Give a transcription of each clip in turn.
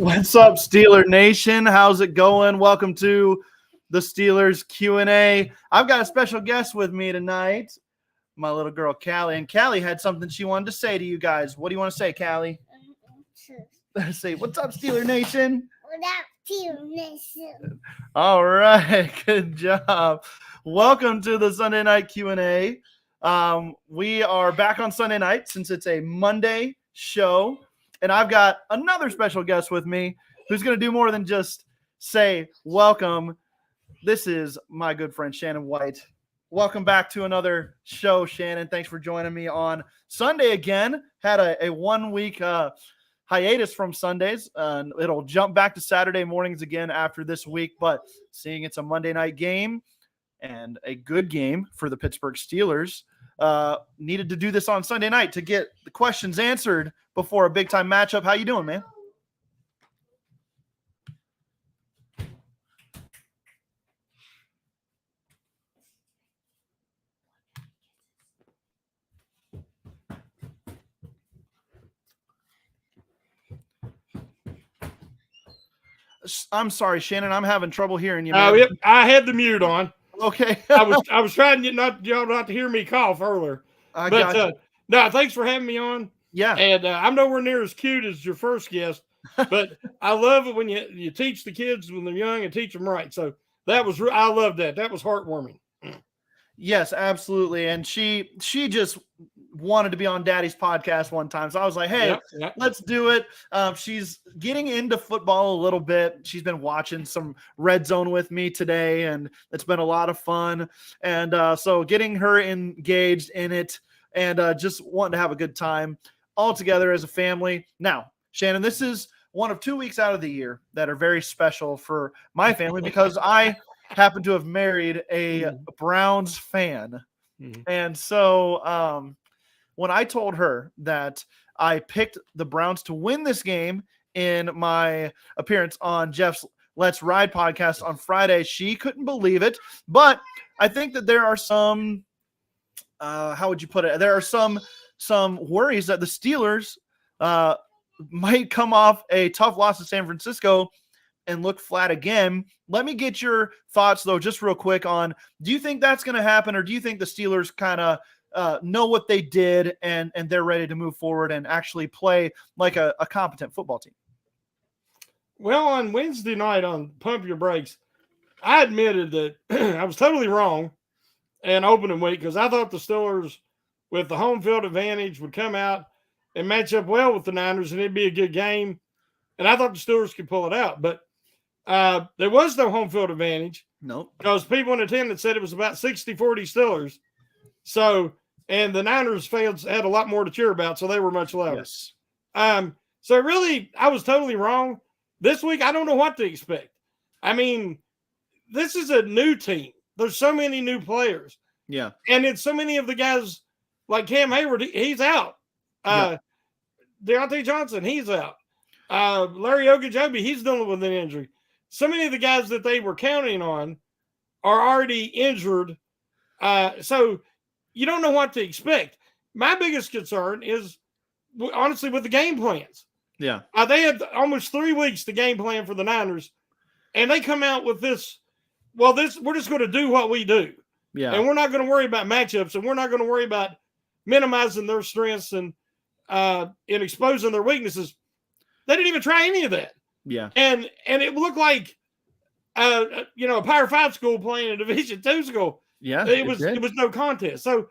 What's up, Steeler Nation? How's it going? Welcome to the Steelers Q&A. I've got a special guest with me tonight, my little girl, Callie. And Callie had something she wanted to say to you guys. What do you want to say, Callie? Say, what's up, Steeler Nation? What up, Steeler Nation? All right, good job. Welcome to the Sunday Night Q&A. We are back on Sunday night since it's a Monday show. And I've got another special guest with me who's going to do more than just say welcome. This is my good friend, Shannon White. Welcome back to another show, Shannon. Thanks for joining me on Sunday again. Had a 1 week hiatus from Sundays. It'll jump back to Saturday mornings again after this week. But seeing it's a Monday night game and a good game for the Pittsburgh Steelers, needed to do this on Sunday night to get the questions answered before a big-time matchup. How you doing, man? I'm sorry, Shannon. I'm having trouble hearing you, man. Yep, I had the mute on. Okay. I was trying to get y'all not to hear me cough earlier. No, thanks for having me on. Yeah. And I'm nowhere near as cute as your first guest, but I love it when you teach the kids when they're young and teach them right. So I love that. That was heartwarming. Yes, absolutely. And she just wanted to be on Daddy's podcast one time. So I was like, hey, let's do it. She's getting into football a little bit. She's been watching some Red Zone with me today, and it's been a lot of fun. And so getting her engaged in it and just wanting to have a good time all together as a family. Now, Shannon, this is one of 2 weeks out of the year that are very special for my family because I happen to have married a Browns fan. And so when I told her that I picked the Browns to win this game in my appearance on Jeff's Let's Ride podcast on Friday, she couldn't believe it. But I think that there are some, how would you put it? There are some worries that the Steelers might come off a tough loss to San Francisco and look flat again. Let me get your thoughts, though, just real quick on, do you think that's going to happen, or do you think the Steelers kind of know what they did and they're ready to move forward and actually play like a competent football team? Well, on Wednesday night on Pump Your Brakes, I admitted that I was totally wrong in opening week because I thought the Steelers, with the home field advantage, would come out and match up well with the Niners, and it'd be a good game. And I thought the Steelers could pull it out. But there was no home field advantage. Nope. Because people in attendance said it was about 60-40 Steelers. So, and the Niners fans had a lot more to cheer about, so they were much louder. Yes. So really, I was totally wrong. This week, I don't know what to expect. I mean, this is a new team. There's so many new players. Yeah. And it's so many of the guys like Cam Hayward, he's out. Deontay Johnson, he's out. Larry Ogunjobi, he's dealing with an injury. So many of the guys that they were counting on are already injured. So you don't know what to expect. My biggest concern is, honestly, with the game plans. Yeah. They had almost 3 weeks to game plan for the Niners, and they come out with this, we're just going to do what we do. Yeah. And we're not going to worry about matchups, and we're not going to worry about minimizing their strengths and exposing their weaknesses. They didn't even try any of that. Yeah. And it looked like a Power 5 school playing a Division II school. Yeah. It was no contest. So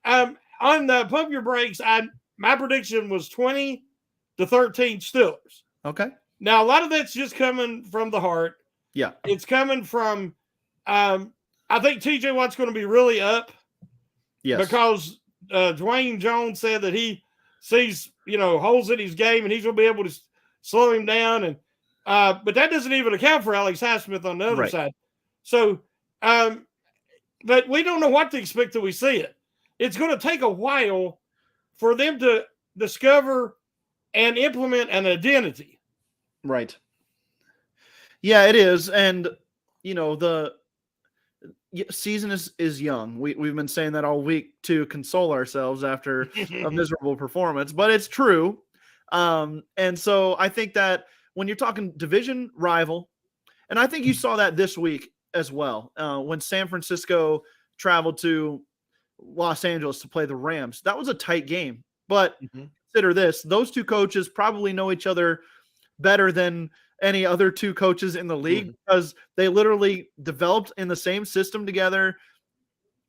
on the Pump Your Brakes, my prediction was 20-13 Steelers. Okay. Now a lot of that's just coming from the heart. Yeah. It's coming from I think TJ Watt's going to be really up. Yes. Because Dwayne Jones said that he sees, holes in his game and he's going to be able to slow him down. And but that doesn't even account for Alex Highsmith on the other side. So, but we don't know what to expect till we see it. It's going to take a while for them to discover and implement an identity. Right. Yeah, it is. And, the season is young. We've been saying that all week to console ourselves after a miserable performance, but it's true. And so I think that when you're talking division rival, and I think you saw that this week as well, when San Francisco traveled to Los Angeles to play the Rams. That was a tight game. But consider this, those two coaches probably know each other better than any other two coaches in the league because they literally developed in the same system together.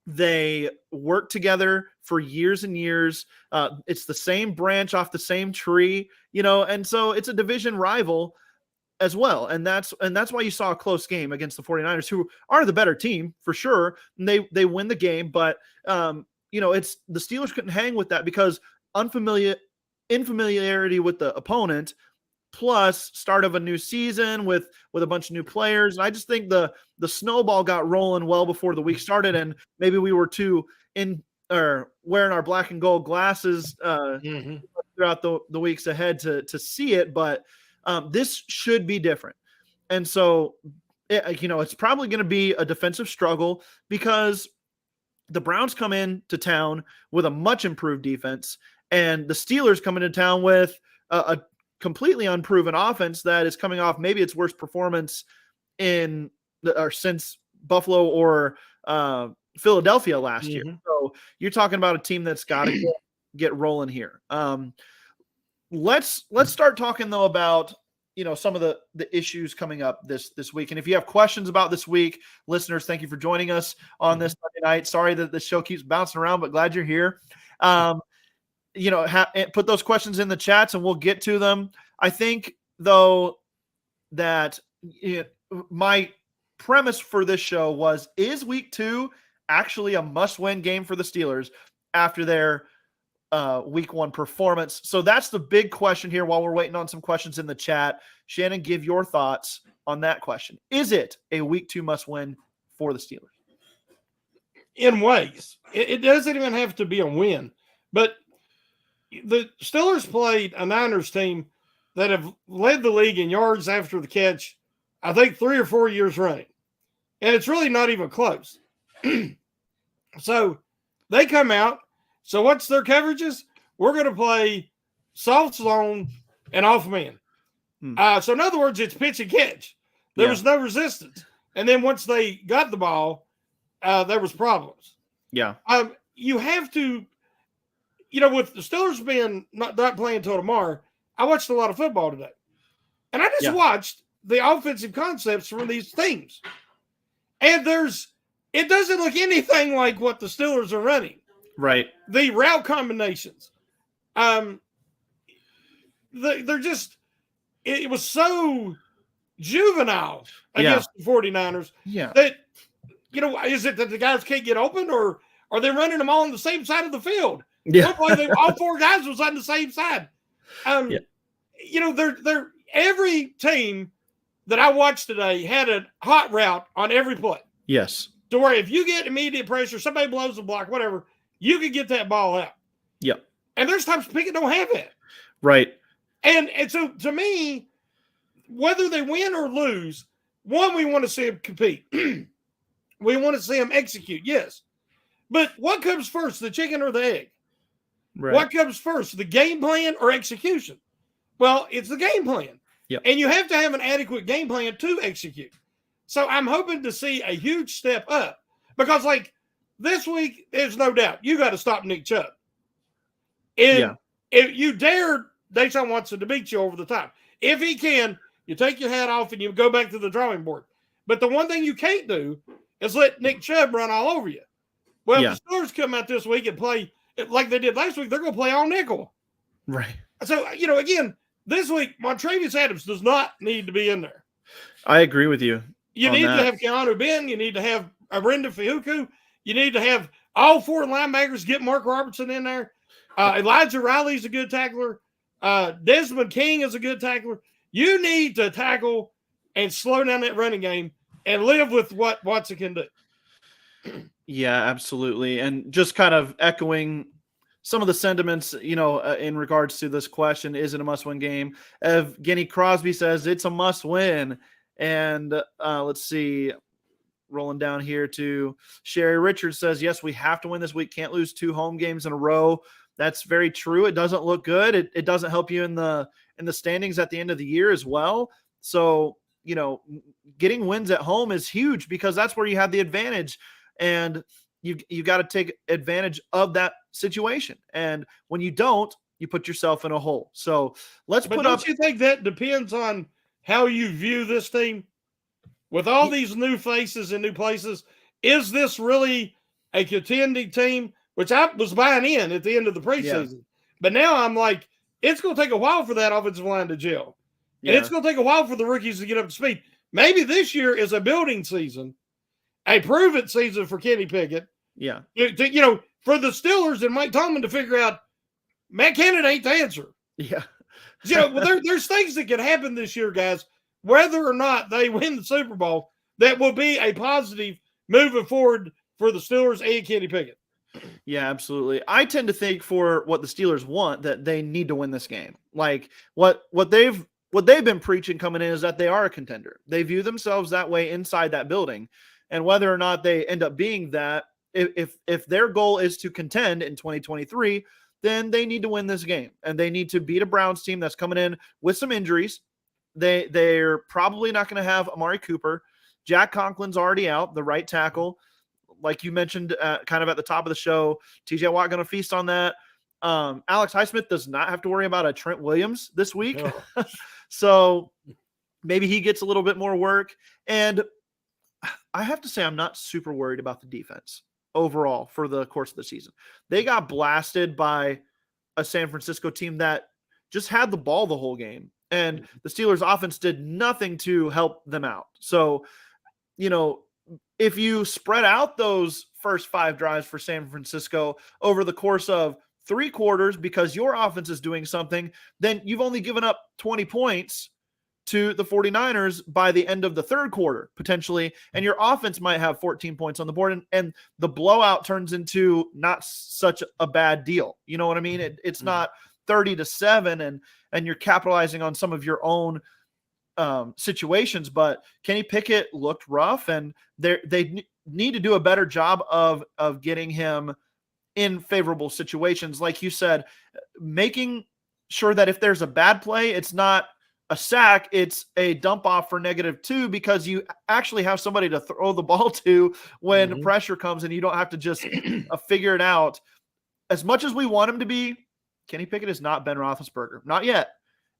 They worked together for years and years. It's the same branch off the same tree, and so it's a division rival as well. And that's why you saw a close game against the 49ers, who are the better team for sure. And they win the game, but it's the Steelers couldn't hang with that because infamiliarity with the opponent, plus start of a new season with a bunch of new players. And I just think the snowball got rolling well before the week started, and maybe we were too wearing our black and gold glasses throughout the weeks ahead to see it. But this should be different. And so, it's probably going to be a defensive struggle because the Browns come into town with a much improved defense, and the Steelers come into town with a completely unproven offense that is coming off maybe its worst performance since Buffalo or Philadelphia last year. So you're talking about a team that's got to get rolling here. Let's start talking though about some of the issues coming up this week. And if you have questions about this week, listeners, thank you for joining us on this Monday night. Sorry that the show keeps bouncing around, but glad you're here. Put those questions in the chats and we'll get to them. I think though that my premise for this show is week 2 actually a must-win game for the Steelers after their week 1 performance? So that's the big question here while we're waiting on some questions in the chat. Shannon, give your thoughts on that question. Is it a week 2 must-win for the Steelers? In ways. It doesn't even have to be a win. But the Steelers played a Niners team that have led the league in yards after the catch, I think 3 or 4 years running. And it's really not even close. So they come out. So what's their coverages? We're going to play soft zone and off man. So in other words, it's pitch and catch. There was no resistance. And then once they got the ball, there was problems. Yeah. You have to, with the Steelers being not playing until tomorrow, I watched a lot of football today. And I just watched the offensive concepts from these teams. And it doesn't look anything like what the Steelers are running. Right. The route combinations. They're just, it was so juvenile against the 49ers that, is it that the guys can't get open, or are they running them all on the same side of the field? Yeah. All 4 guys was on the same side. They're every team that I watched today had a hot route on every play. Yes. To where if you get immediate pressure, somebody blows the block, whatever, you can get that ball out. Yep. And there's times Pickett don't have that. Right. And so to me, whether they win or lose, one, we want to see them compete. We want to see them execute, yes. But what comes first, the chicken or the egg? Right. What comes first, the game plan or execution? Well, it's the game plan. Yep. And you have to have an adequate game plan to execute. So I'm hoping to see a huge step up because, this week, there's no doubt you got to stop Nick Chubb. And if you dare Deshaun Watson to beat you over the top, if he can, you take your hat off and you go back to the drawing board. But the one thing you can't do is let Nick Chubb run all over you. Well, if the Steelers come out this week and play like they did last week, they're going to play all nickel. Right. So, again, this week, Montravius Adams does not need to be in there. I agree with you. You need to have Keanu Ben. You need to have Brenda Fiuku. You need to have all 4 linebackers, get Mark Robertson in there. Elijah Riley's a good tackler. Desmond King is a good tackler. You need to tackle and slow down that running game and live with what Watson can do. Yeah, absolutely. And just kind of echoing some of the sentiments, in regards to this question, is it a must-win game? Evgeny Crosby says it's a must-win. And let's see, rolling down here to Sherry Richards says, yes, we have to win this week. Can't lose 2 home games in a row. That's very true. It doesn't look good. It doesn't help you in the standings at the end of the year as well. So, getting wins at home is huge because that's where you have the advantage, and you got to take advantage of that situation. And when you don't, you put yourself in a hole. So don't you think that depends on how you view this team? With all these new faces and new places, is this really a contending team? Which I was buying in at the end of the preseason. Yeah. But now I'm like, it's going to take a while for that offensive line to gel. And it's going to take a while for the rookies to get up to speed. Maybe this year is a building season, a prove-it season for Kenny Pickett. Yeah. For the Steelers and Mike Tomlin to figure out, Matt Canada ain't the answer. Yeah. There's things that can happen this year, guys, whether or not they win the Super Bowl, that will be a positive moving forward for the Steelers and Kenny Pickett. Yeah, absolutely. I tend to think for what the Steelers want, that they need to win this game. Like what they've been preaching coming in is that they are a contender. They view themselves that way inside that building. And whether or not they end up being that, if their goal is to contend in 2023, then they need to win this game. And they need to beat a Browns team that's coming in with some injuries. They're probably not going to have Amari Cooper. Jack Conklin's already out, the right tackle. Like you mentioned kind of at the top of the show, TJ Watt going to feast on that. Alex Highsmith does not have to worry about a Trent Williams this week. Oh. So maybe he gets a little bit more work. And I have to say, I'm not super worried about the defense overall for the course of the season. They got blasted by a San Francisco team that just had the ball the whole game. And the Steelers offense did nothing to help them out. So, if you spread out those first 5 drives for San Francisco over the course of 3 quarters because your offense is doing something, then you've only given up 20 points to the 49ers by the end of the 3rd quarter, potentially, and your offense might have 14 points on the board, and the blowout turns into not such a bad deal. You know what I mean? It's not 30-7, and you're capitalizing on some of your own situations, but Kenny Pickett looked rough, and they need to do a better job of getting him in favorable situations. Like you said, making sure that if there's a bad play, it's not a sack, it's a dump off for -2, because you actually have somebody to throw the ball to when pressure comes, and you don't have to just figure it out. As much as we want him to be, Kenny Pickett is not Ben Roethlisberger. Not yet.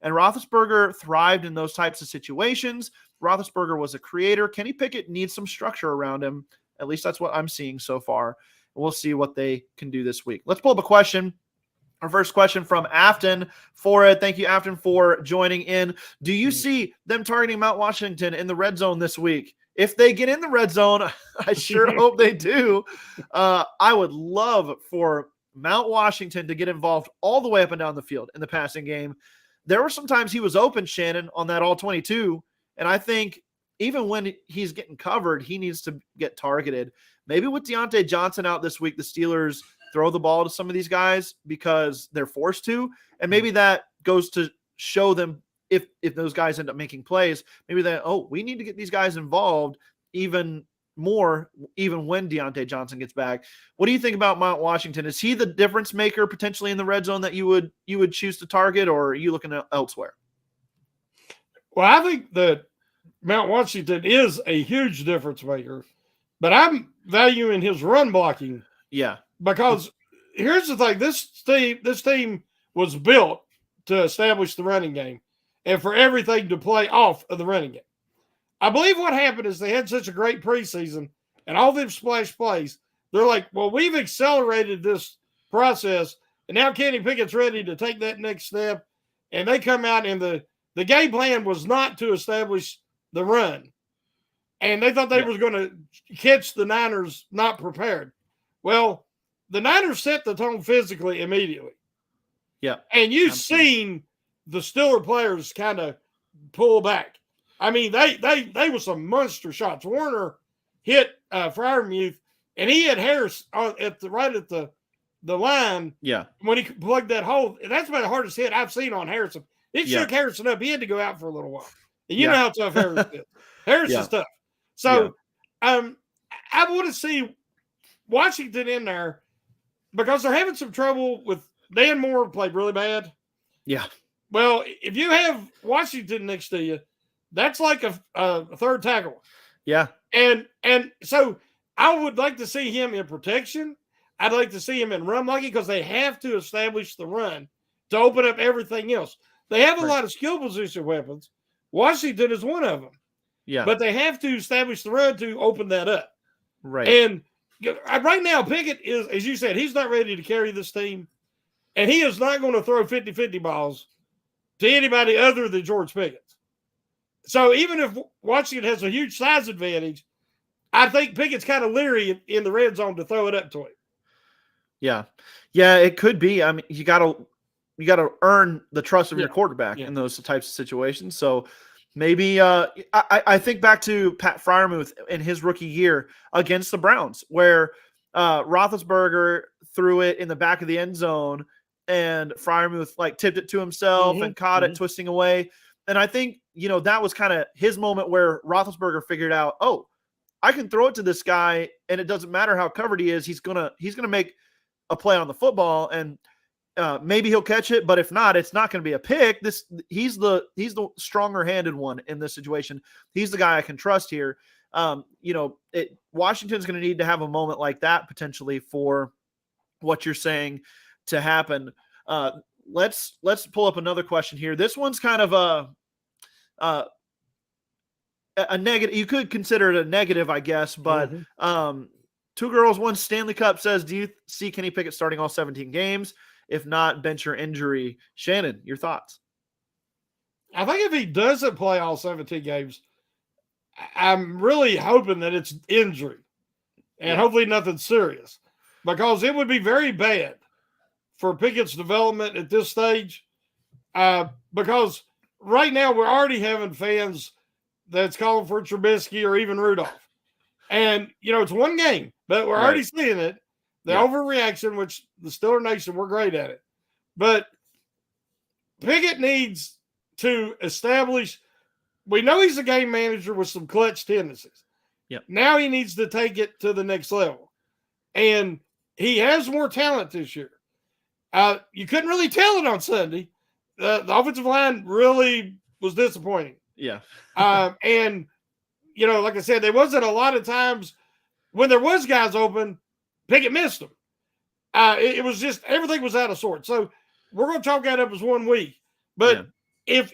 And Roethlisberger thrived in those types of situations. Roethlisberger was a creator. Kenny Pickett needs some structure around him. At least that's what I'm seeing so far. We'll see what they can do this week. Let's pull up a question. Our first question from Afton Forad. Thank you, Afton, for joining in. Do you see them targeting Mount Washington in the red zone this week? If they get in the red zone, I sure hope they do. I would love for Mount Washington to get involved all the way up and down the field in the passing game. There were some times he was open, Shannon, on that all-22, and I think even when he's getting covered, he needs to get targeted. Maybe with Deontay Johnson out this week, the Steelers throw the ball to some of these guys because they're forced to, and maybe that goes to show them if those guys end up making plays, maybe we need to get these guys involved even more, even when Deontay Johnson gets back. What do you think about Mount Washington? Is he the difference maker potentially in the red zone that you would choose to target, or are you looking elsewhere? Well, I think that Mount Washington is a huge difference maker, but I'm valuing his run blocking. Yeah. Because here's the thing, this team was built to establish the running game and for everything to play off of the running game. I believe what happened is they had such a great preseason and all them splash plays. They're like, well, we've accelerated this process, and now Kenny Pickett's ready to take that next step. And they come out, and the game plan was not to establish the run. And they thought they was going to catch the Niners not prepared. Well, the Niners set the tone physically immediately. Yeah. And you've seen the Steeler players kind of pull back. I mean, they were some monster shots. Warner hit Freiermuth, and he had Harris right at the line. Yeah. When he plugged that hole. That's about the hardest hit I've seen on Harrison. It shook Harrison up. He had to go out for a little while. And you know how tough Harris is. Harris is tough. So I want to see Washington in there because they're having some trouble with Dan Moore played really bad. Yeah. Well, if you have Washington next to you, that's like a third tackle. Yeah. And so I would like to see him in protection. I'd like to see him in run blocking because they have to establish the run to open up everything else. They have a lot of skill position weapons. Washington is one of them. Yeah. But they have to establish the run to open that up. Right. And right now, Pickett is, as you said, he's not ready to carry this team. And he is not going to throw 50-50 balls to anybody other than George Pickett. So even if Washington has a huge size advantage, I think Pickett's kind of leery in the red zone to throw it up to him. Yeah. Yeah, it could be. I mean, you gotta earn the trust of your quarterback in those types of situations. So maybe I think back to Pat Freiermuth in his rookie year against the Browns, where Roethlisberger threw it in the back of the end zone and Freiermuth like tipped it to himself and caught it twisting away. And I think, that was kind of his moment where Roethlisberger figured out, oh, I can throw it to this guy and it doesn't matter how covered he is. He's going to make a play on the football and maybe he'll catch it, but if not, it's not going to be a pick. He's the stronger handed one in this situation. He's the guy I can trust here. Washington's going to need to have a moment like that potentially for what you're saying to happen. Let's pull up another question here. This one's kind of a negative. You could consider it a negative, I guess, but Two Girls, One Stanley Cup says, do you see Kenny Pickett starting all 17 games? If not, bench or injury. Shannon, your thoughts? I think if he doesn't play all 17 games, I'm really hoping that it's injury and hopefully nothing serious, because it would be very bad for Pickett's development at this stage. Because right now we're already having fans that's calling for Trubisky or even Rudolph. And, it's one game, but we're already seeing it. The overreaction, which the Steeler Nation, we're great at it. But Pickett needs to establish, we know he's a game manager with some clutch tendencies. Yep. Now he needs to take it to the next level. And he has more talent this year. You couldn't really tell it on Sunday. The offensive line really was disappointing. Yeah. And, like I said, there wasn't a lot of times when there was guys open, Pickett missed them. It was just everything was out of sorts. So we're going to chalk that up as 1 week. But if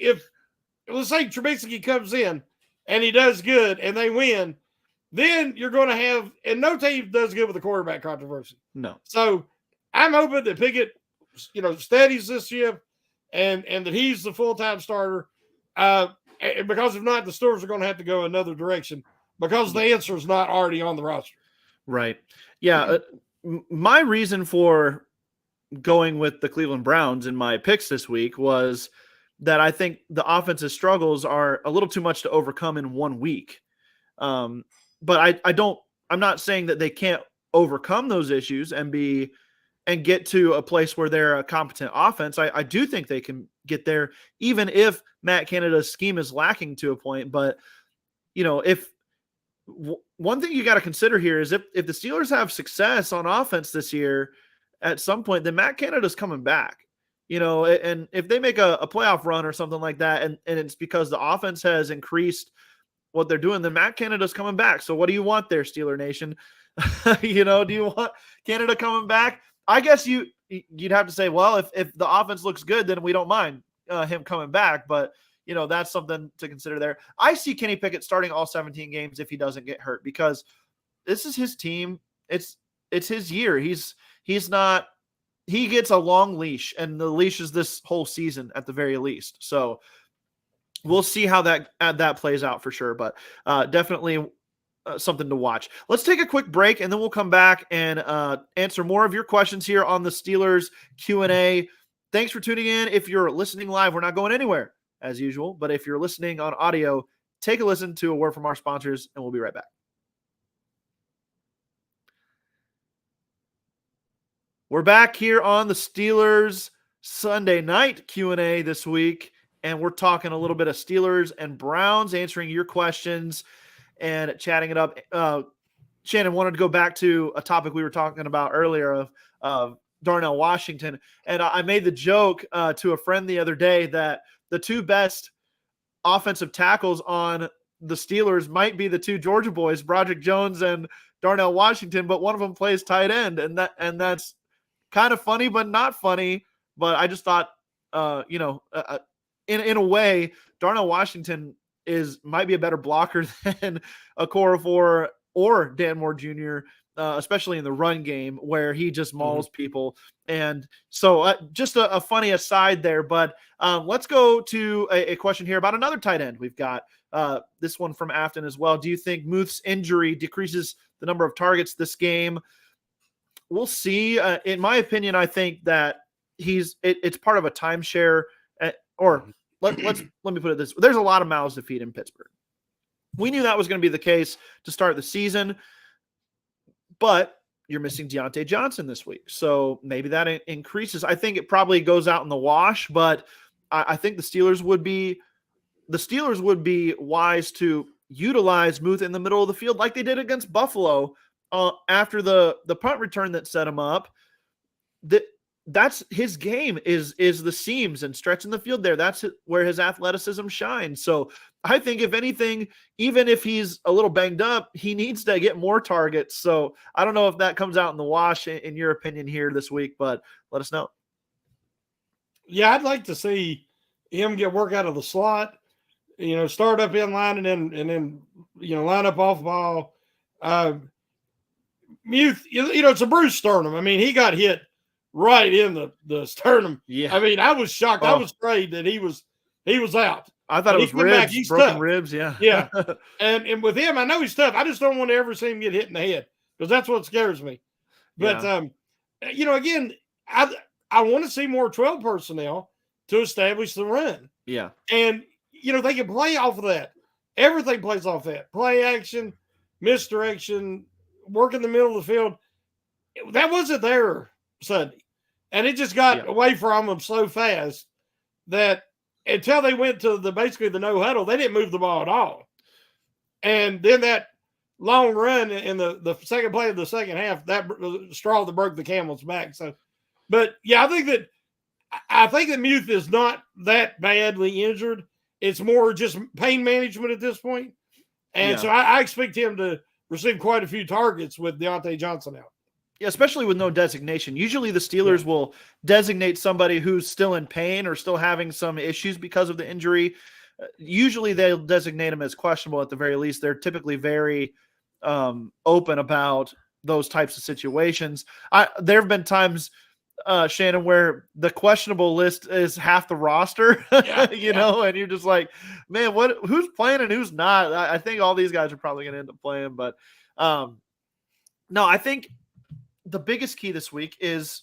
let's say Trubisky comes in and he does good and they win, then you're going to have, and no team does good with the quarterback controversy. No. So I'm hoping that Pickett, steadies this year and that he's the full-time starter. Because if not, the Steelers are going to have to go another direction because the answer is not already on the roster. Right. Yeah. My reason for going with the Cleveland Browns in my picks this week was that I think the offensive struggles are a little too much to overcome in 1 week. But I'm not saying that they can't overcome those issues and get to a place where they're a competent offense. I do think they can get there, even if Matt Canada's scheme is lacking to a point. But, one thing you got to consider here is if the Steelers have success on offense this year at some point, then Matt Canada's coming back, and if they make a playoff run or something like that, and it's because the offense has increased what they're doing, then Matt Canada's coming back. So what do you want there, Steeler Nation? Do you want Canada coming back? I guess you'd have to say, well, if the offense looks good, then we don't mind him coming back. But, that's something to consider there. I see Kenny Pickett starting all 17 games if he doesn't get hurt, because this is his team. It's his year. He gets a long leash, and the leash is this whole season at the very least. So we'll see how that plays out for sure. But definitely something to watch. Let's take a quick break, and then we'll come back and answer more of your questions here on the Steelers Q&A. Thanks for tuning in. If you're listening live, we're not going anywhere as usual, but if you're listening on audio, take a listen to a word from our sponsors, and we'll be right back. We're back here on the Steelers Sunday night Q&A this week, and we're talking a little bit of Steelers and Browns, answering your questions and chatting it up. Shannon wanted to go back to a topic we were talking about earlier of Darnell Washington. And I made the joke to a friend the other day that the two best offensive tackles on the Steelers might be the two Georgia boys, Broderick Jones and Darnell Washington, but one of them plays tight end. And that's kind of funny, but not funny. But I just thought, in a way, Darnell Washington might be a better blocker than Okorafor or Dan Moore Jr., especially in the run game where he just mauls people. And so just a funny aside there, but let's go to a question here about another tight end. We've got this one from Afton as well. Do you think Muth's injury decreases the number of targets this game? We'll see. In my opinion, I think that it's part of a timeshare let me put it this way. There's a lot of mouths to feed in Pittsburgh. We knew that was going to be the case to start the season, but you're missing Deontay Johnson this week. So maybe that increases. I think it probably goes out in the wash, but I think the Steelers would be wise to utilize Muth in the middle of the field like they did against Buffalo after the punt return that set him up. That's his game is the seams and stretching the field there. That's where his athleticism shines. So I think if anything, even if he's a little banged up, he needs to get more targets. So I don't know if that comes out in the wash in your opinion here this week, but let us know. Yeah, I'd like to see him get work out of the slot, start up in line and then line up off ball. Muth, it's a bruised sternum. I mean, he got hit right in the sternum. Yeah. I mean, I was shocked. I was afraid that he was out. I thought it was ribs, broken tough. Ribs. Yeah. Yeah. And with him, I know he's tough. I just don't want to ever see him get hit in the head because that's what scares me. But, again, I want to see more 12 personnel to establish the run. Yeah. And, they can play off of that. Everything plays off that. Play action, misdirection, work in the middle of the field. That wasn't there Sunday. And it just got away from them so fast that until they went to basically the no huddle, they didn't move the ball at all. And then that long run in the second play of the second half, that straw that broke the camel's back. So, but yeah, I think that Muth is not that badly injured. It's more just pain management at this point. And so I expect him to receive quite a few targets with Deontay Johnson out. Yeah, especially with no designation. Usually the Steelers will designate somebody who's still in pain or still having some issues because of the injury. Usually they'll designate them as questionable at the very least. They're typically very open about those types of situations. There have been times, Shannon, where the questionable list is half the roster, and you're just like, man, who's playing and who's not? I think all these guys are probably going to end up playing, but no, I think the biggest key this week is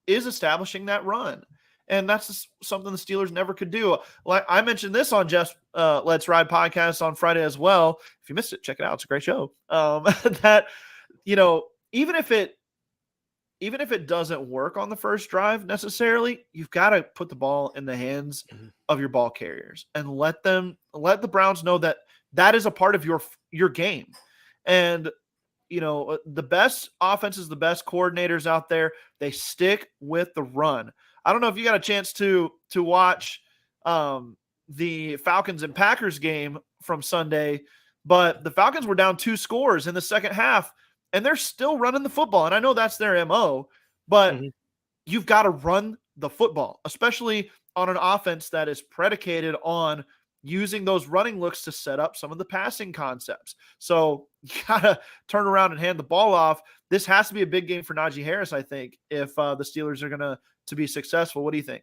establishing that run. And that's just something the Steelers never could do. Like I mentioned this on Jeff's Let's Ride podcast on Friday as well. If you missed it, check it out. It's a great show. That, even if it doesn't work on the first drive necessarily, you've got to put the ball in the hands of your ball carriers and let the Browns know that is a part of your game. And the best offenses, the best coordinators out there, they stick with the run. I don't know if you got a chance to watch the Falcons and Packers game from Sunday, but the Falcons were down 2 scores in the second half, and they're still running the football. And I know that's their MO, but you've got to run the football, especially on an offense that is predicated on using those running looks to set up some of the passing concepts. So you got to turn around and hand the ball off. This has to be a big game for Najee Harris, I think, if the Steelers are going to be successful. What do you think?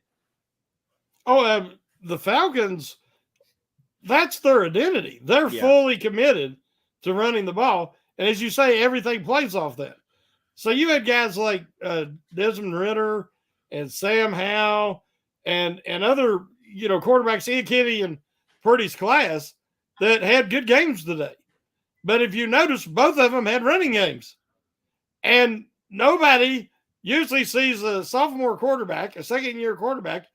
The Falcons, that's their identity. They're fully committed to running the ball. And as you say, everything plays off that. So you had guys like Desmond Ridder and Sam Howell and other, quarterbacks, Ian Kitty and Purdy's class that had good games today. But if you notice, both of them had running games. And nobody usually sees a sophomore quarterback, a second-year quarterback,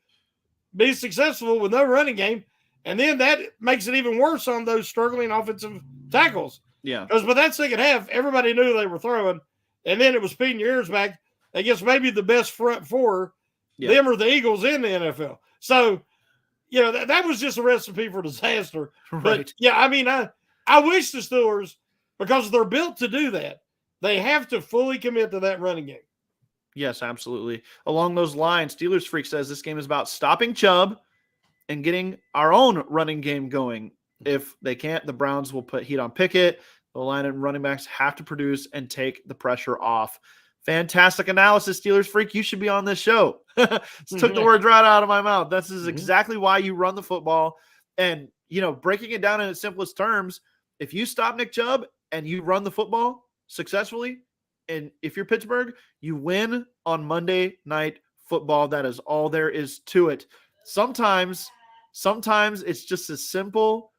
be successful with no running game. And then that makes it even worse on those struggling offensive tackles. Yeah. Because by that second half, everybody knew they were throwing. And then it was beating your ears back. against maybe the best front four, them or the Eagles in the NFL. So, that was just a recipe for disaster. Right. But, I mean, I wish the Steelers, because they're built to do that, they have to fully commit to that running game. Yes, absolutely. Along those lines, Steelers Freak says this game is about stopping Chubb and getting our own running game going. If they can't, the Browns will put heat on Pickett. The line and running backs have to produce and take the pressure off. Fantastic analysis, Steelers Freak. You should be on this show. Took the words right out of my mouth. This is exactly why you run the football. And, breaking it down in its simplest terms, if you stop Nick Chubb and you run the football successfully, and if you're Pittsburgh, you win on Monday Night Football. That is all there is to it. Sometimes it's just as simple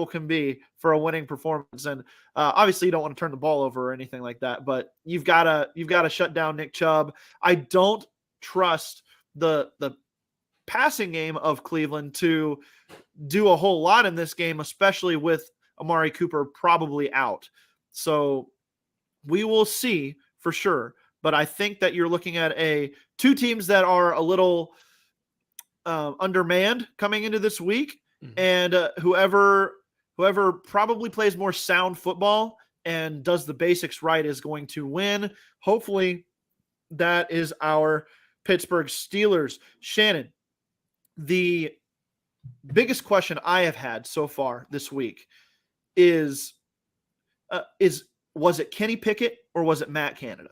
can be for a winning performance. And obviously you don't want to turn the ball over or anything like that, but you've got to shut down Nick Chubb. I don't trust the passing game of Cleveland to do a whole lot in this game, especially with Amari Cooper probably out. So we will see for sure. But I think that you're looking at two teams that are a little undermanned coming into this week. And whoever probably plays more sound football and does the basics right is going to win. Hopefully that is our Pittsburgh Steelers. Shannon, the biggest question I have had so far this week is was it Kenny Pickett or was it Matt Canada?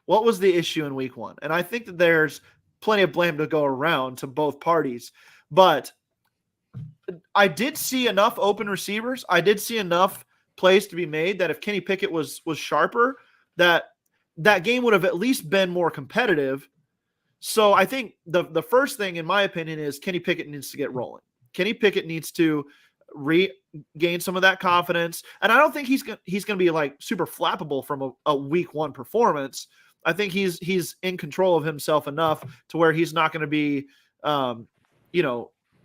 What was the issue in week 1? And I think that there's plenty of blame to go around to both parties, but I did see enough open receivers. I did see enough plays to be made that if Kenny Pickett was sharper, that game would have at least been more competitive. So I think the first thing, in my opinion, is Kenny Pickett needs to get rolling. Kenny Pickett needs to regain some of that confidence. And I don't think he's going to be like super flappable from a week 1 performance. I think he's in control of himself enough to where he's not going to be,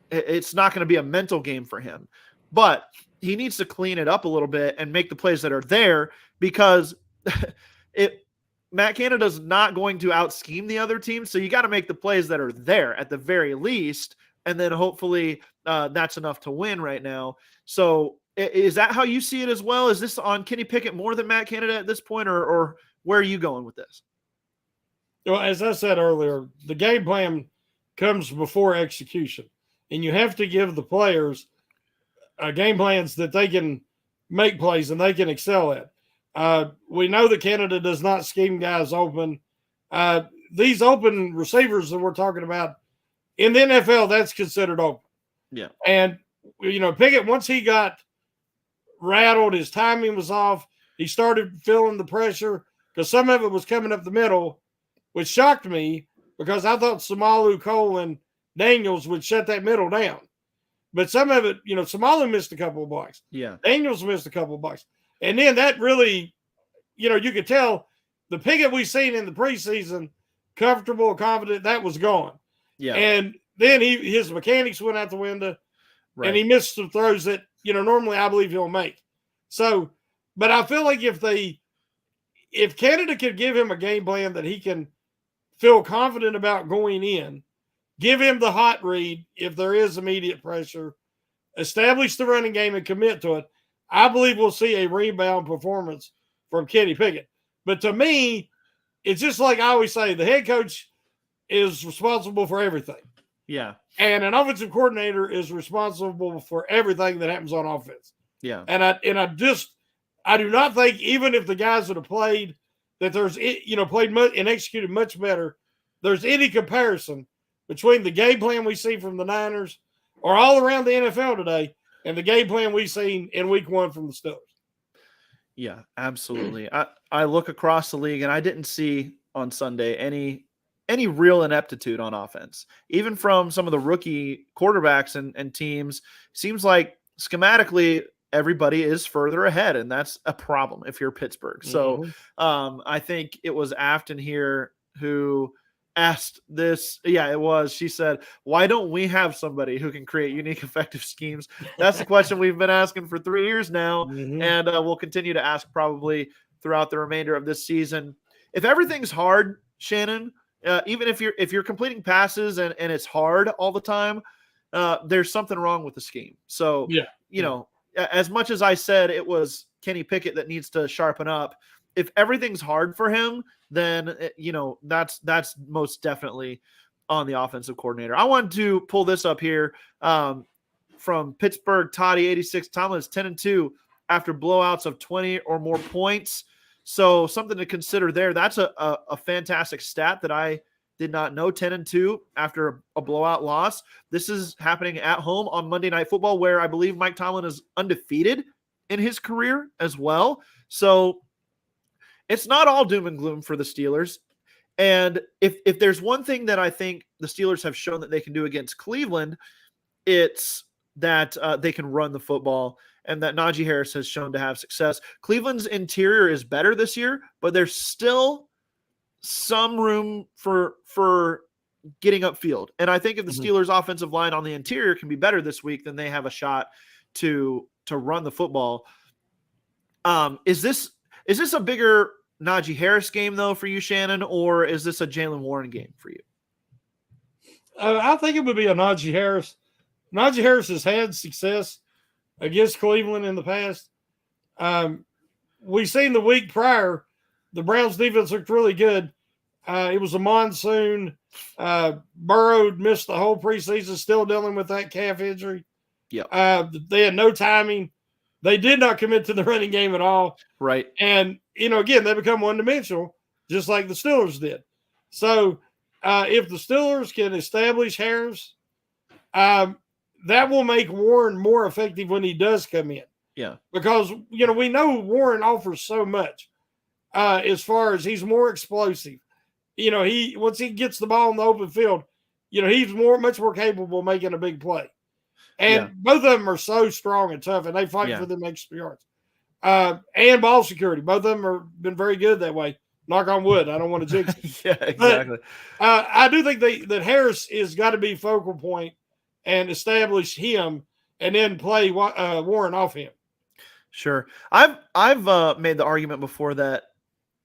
it's not going to be a mental game for him, but he needs to clean it up a little bit and make the plays that are there, because Matt Canada's not going to out scheme the other team. So you got to make the plays that are there at the very least. And then hopefully that's enough to win right now. So is that how you see it as well? Is this on Kenny Pickett more than Matt Canada at this point, or where are you going with this? Well, as I said earlier, the game plan comes before execution, and you have to give the players game plans that they can make plays and they can excel at. We know that Canada does not scheme guys open. These open receivers that we're talking about in the NFL, that's considered open. Yeah. And, Pickett, once he got rattled, his timing was off. He started feeling the pressure because some of it was coming up the middle, which shocked me because I thought Samalu, Cole, and Daniels would shut that middle down. But some of it, Samalu missed a couple of blocks. Yeah. Daniels missed a couple of blocks. And then that really, you could tell the Pickett we've seen in the preseason, comfortable, confident, that was gone. Yeah. And then his mechanics went out the window, right, and he missed some throws that, normally I believe he'll make. So, but I feel like if Canada could give him a game plan that he can feel confident about going in, give him the hot read if there is immediate pressure, establish the running game and commit to it, I believe we'll see a rebound performance from Kenny Pickett. But to me, it's just like I always say, the head coach is responsible for everything. Yeah. And an offensive coordinator is responsible for everything that happens on offense. Yeah. And I do not think, even if the guys that have played, that there's, played much and executed much better, there's any comparison between the game plan we see from the Niners or all around the NFL today and the game plan we've seen in week 1 from the Steelers. Yeah, absolutely. I look across the league and I didn't see on Sunday any real ineptitude on offense, even from some of the rookie quarterbacks and teams. Seems like schematically everybody is further ahead, and that's a problem if you're Pittsburgh. So I think it was Afton here who asked this. Yeah, it was. She said, why don't we have somebody who can create unique, effective schemes? That's the question we've been asking for 3 years now, and we'll continue to ask probably throughout the remainder of this season. if everything's hard, Shannon, even if you're completing passes and it's hard all the time, there's something wrong with the scheme. So, as much as I said it was Kenny Pickett that needs to sharpen up, if everything's hard for him, then, that's most definitely on the offensive coordinator. I wanted to pull this up here from Pittsburgh. Toddy 86. Tomlin is 10-2 after blowouts of 20 or more points. So something to consider there. That's a fantastic stat that I did not know. 10-2 after a blowout loss. This is happening at home on Monday Night Football, where I believe Mike Tomlin is undefeated in his career as well. So it's not all doom and gloom for the Steelers. And if there's one thing that I think the Steelers have shown that they can do against Cleveland, it's that they can run the football, and that Najee Harris has shown to have success. Cleveland's interior is better this year, but there's still some room for getting upfield. And I think if the Steelers' offensive line on the interior can be better this week, then they have a shot to run the football. Is this a bigger Najee Harris game, though, for you, Shannon, or is this a Jaylen Warren game for you? I think it would be a Najee Harris. Najee Harris has had success against Cleveland in the past. We've seen the week prior, the Browns defense looked really good. It was a monsoon. Burrow missed the whole preseason, still dealing with that calf injury. Yeah. They had no timing. They did not commit to the running game at all. Right. And, again, they become one-dimensional, just like the Steelers did. So if the Steelers can establish Harris, that will make Warren more effective when he does come in. Yeah. Because, we know Warren offers so much as far as he's more explosive. Once he gets the ball in the open field, he's much more capable of making a big play. And both of them are so strong and tough, and they fight for them extra yards. And ball security. Both of them have been very good that way. Knock on wood. I don't want to jinx it. Yeah, exactly. But, I do think that Harris is got to be focal point and establish him, and then play Warren off him. Sure. I've made the argument before that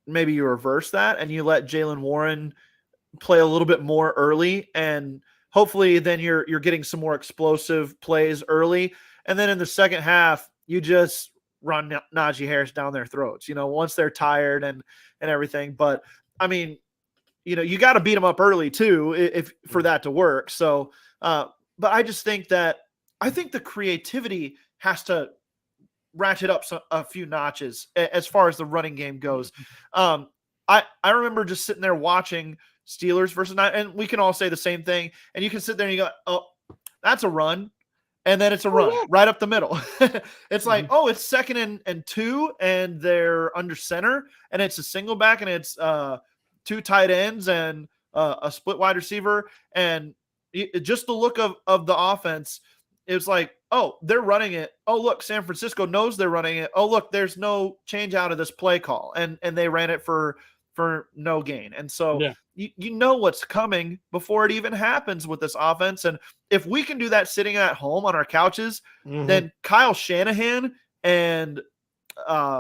maybe you reverse that and you let Jaylen Warren play a little bit more early, and hopefully then you're getting some more explosive plays early, and then in the second half you just run Najee Harris down their throats, once they're tired and everything. But I mean, you got to beat them up early too, if for that to work. So, but I just think that the creativity has to ratchet up a few notches as far as the running game goes. I remember just sitting there watching Steelers versus Niners, and we can all say the same thing. And you can sit there and you go, "Oh, that's a run," and then it's a run right up the middle. It's like, oh, it's 2nd and 2, and they're under center, and it's a single back, and it's 2 tight ends and a split wide receiver, and just the look of the offense. It's like, oh, they're running it. Oh, look, San Francisco knows they're running it. Oh, look, there's no change out of this play call, and they ran it for no gain. And so you know what's coming before it even happens with this offense. And if we can do that sitting at home on our couches, then Kyle Shanahan and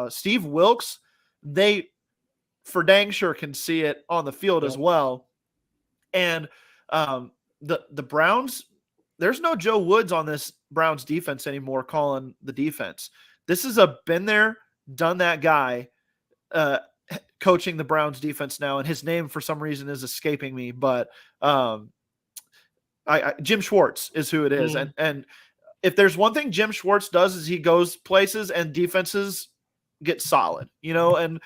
Steve Wilks, they for dang sure can see it on the field as well. And the Browns, there's no Joe Woods on this Browns defense anymore calling the defense. This is a been there, done that guy coaching the Browns defense now, and his name for some reason is escaping me, but Jim Schwartz is who it is. And if there's one thing Jim Schwartz does is he goes places and defenses get solid, and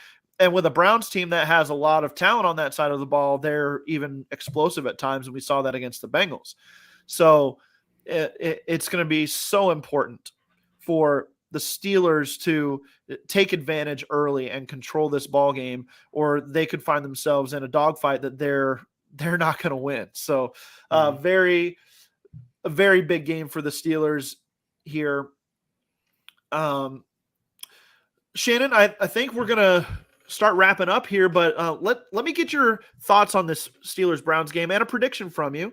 with a Browns team that has a lot of talent on that side of the ball, they're even explosive at times, and we saw that against the Bengals. So it's going to be so important for the Steelers to take advantage early and control this ball game, or they could find themselves in a dogfight that they're not going to win. So a very big game for the Steelers here. Shannon, I think we're going to start wrapping up here, but let me get your thoughts on this Steelers-Browns game and a prediction from you,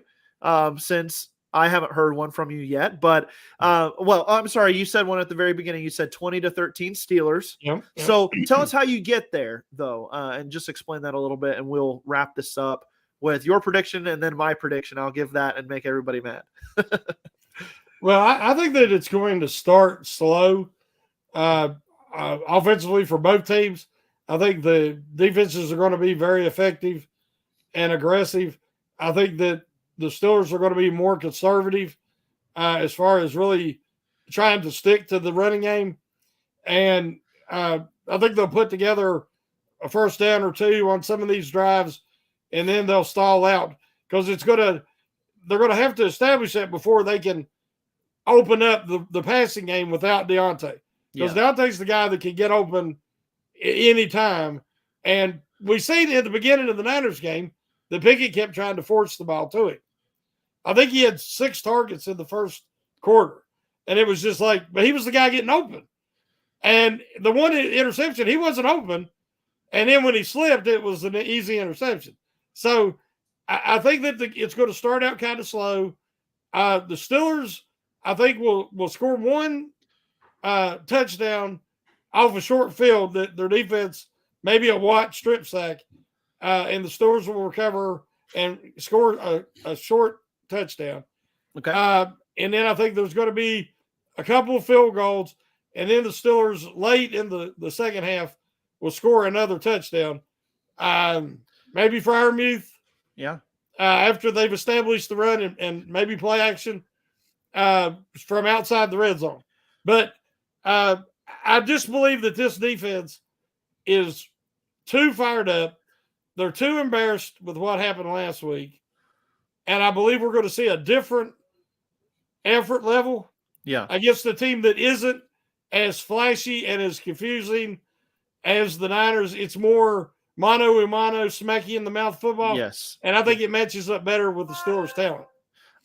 since I haven't heard one from you yet, but well, I'm sorry. You said one at the very beginning. You said 20-13 Steelers. Yep. So tell us how you get there, though, and just explain that a little bit, and we'll wrap this up with your prediction and then my prediction. I'll give that and make everybody mad. Well, I think that it's going to start slow offensively for both teams. I think the defenses are going to be very effective and aggressive. I think that the Steelers are going to be more conservative as far as really trying to stick to the running game. And I think they'll put together a first down or two on some of these drives, and then they'll stall out because they're going to have to establish that before they can open up the passing game without Deontay. Because Deontay's the guy that can get open any time. And we see at the beginning of the Niners game that Pickett kept trying to force the ball to him. I think he had 6 targets in the first quarter. And it was just like, but he was the guy getting open. And the one interception, he wasn't open. And then when he slipped, it was an easy interception. So I think that it's going to start out kind of slow. The Steelers, I think, will score 1 touchdown off a short field that their defense, maybe a Watt strip sack, and the Steelers will recover and score a short touchdown. Okay. And then I think there's going to be a couple of field goals, and then the Steelers late in the second half will score another touchdown. Maybe Freiermuth. Yeah. After they've established the run and maybe play action from outside the red zone. But I just believe that this defense is too fired up. They're too embarrassed with what happened last week. And I believe we're going to see a different effort level against a team that isn't as flashy and as confusing as the Niners. It's more mano-a-mano, smacky in the mouth football. Yes. And I think it matches up better with the Steelers' talent.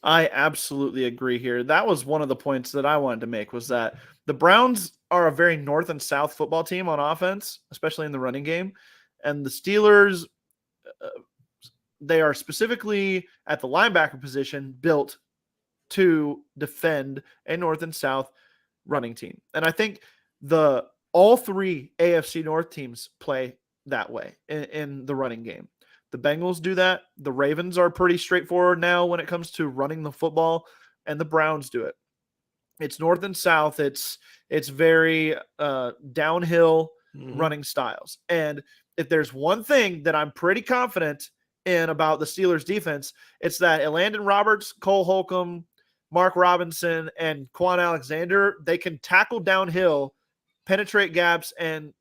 I absolutely agree here. That was one of the points that I wanted to make, was that the Browns are a very north and south football team on offense, especially in the running game. And the Steelers, they are specifically at the linebacker position built to defend a north and south running team. And I think all 3 AFC North teams play that way in the running game. The Bengals do that. The Ravens are pretty straightforward now when it comes to running the football, and the Browns do it. It's north and south. It's very downhill running styles. And if there's one thing that I'm pretty confident in about the Steelers defense, it's that Elandon Roberts, Cole Holcomb, Mark Robinson, and Quan Alexander, they can tackle downhill, penetrate gaps, and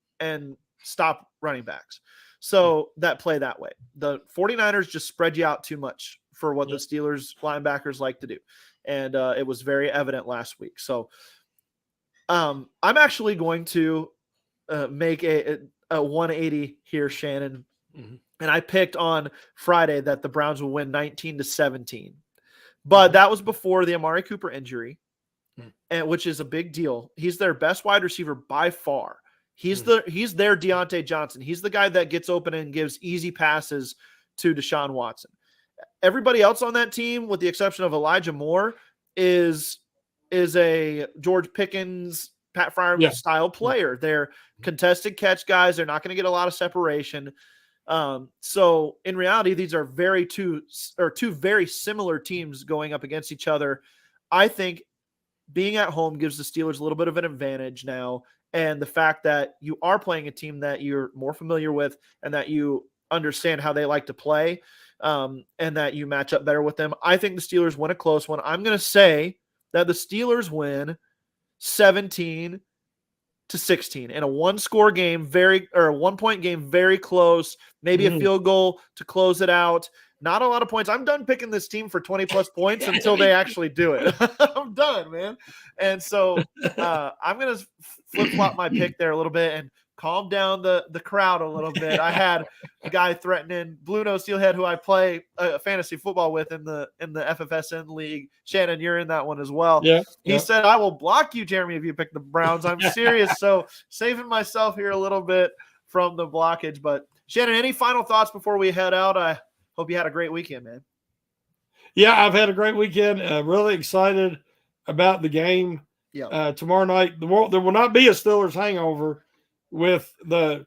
stop running backs. So that play that way. The 49ers just spread you out too much for what the Steelers linebackers like to do. And it was very evident last week. So I'm actually going to make a 180 here, Shannon. And I picked on Friday that the Browns will win 19-17. But that was before the Amari Cooper injury, which is a big deal. He's their best wide receiver by far. He's their Deontay Johnson. He's the guy that gets open and gives easy passes to Deshaun Watson. Everybody else on that team, with the exception of Elijah Moore, is a George Pickens, Pat Freiermuth style player. They're contested catch guys. They're not going to get a lot of separation. So in reality, these are two very similar teams going up against each other. I think being at home gives the Steelers a little bit of an advantage now. And the fact that you are playing a team that you're more familiar with and that you understand how they like to play, and that you match up better with them. I think the Steelers win a close one. I'm going to say that the Steelers win 17-16 in a 1-score game, a 1-point game, very close, maybe a field goal to close it out. Not a lot of points. I'm done picking this team for 20-plus points until they actually do it. I'm done, man. And so I'm going to flip-flop my pick there a little bit and calm down the crowd a little bit. I had a guy threatening Blue Nose Steelhead, who I play fantasy football with in the FFSN league. Shannon, you're in that one as well. He said, I will block you, Jeremy, if you pick the Browns. I'm serious. So saving myself here a little bit from the blockage. But Shannon, any final thoughts before we head out? I hope you had a great weekend, man. Yeah, I've had a great weekend. Really excited about the game tomorrow night. There will not be a Steelers hangover with the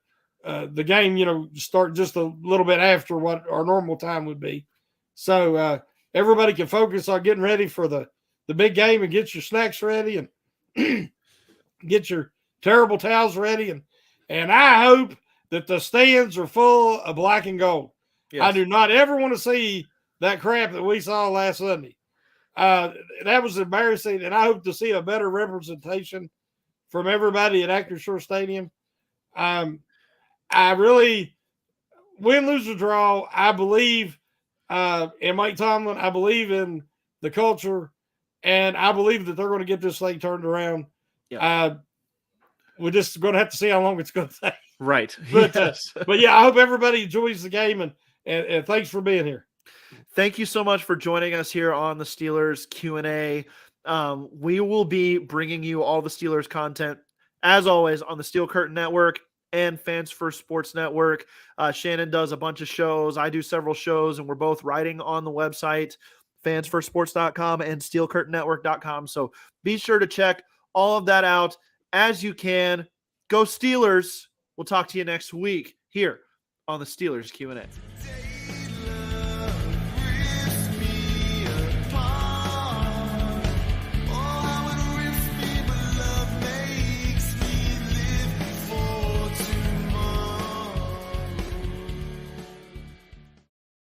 game, start just a little bit after what our normal time would be. So everybody can focus on getting ready for the big game and get your snacks ready and get your terrible towels ready. And I hope that the stands are full of black and gold. Yes. I do not ever want to see that crap that we saw last Sunday. That was embarrassing, and I hope to see a better representation from everybody at Actors Shore Stadium. I really, win, lose, or draw, I believe in Mike Tomlin. I believe in the culture, and I believe that they're going to get this thing turned around. Yeah. We're just going to have to see how long it's going to take. Right. But, yes. But yeah, I hope everybody enjoys the game, and thanks for being here. Thank you so much for joining us here on the Steelers Q&A. We will be bringing you all the Steelers content, as always, on the Steel Curtain Network and Fans First Sports Network. Shannon does a bunch of shows. I do several shows, and we're both writing on the website, fansfirstsports.com and steelcurtainnetwork.com. So be sure to check all of that out as you can. Go Steelers. We'll talk to you next week here on the Steelers Q&A.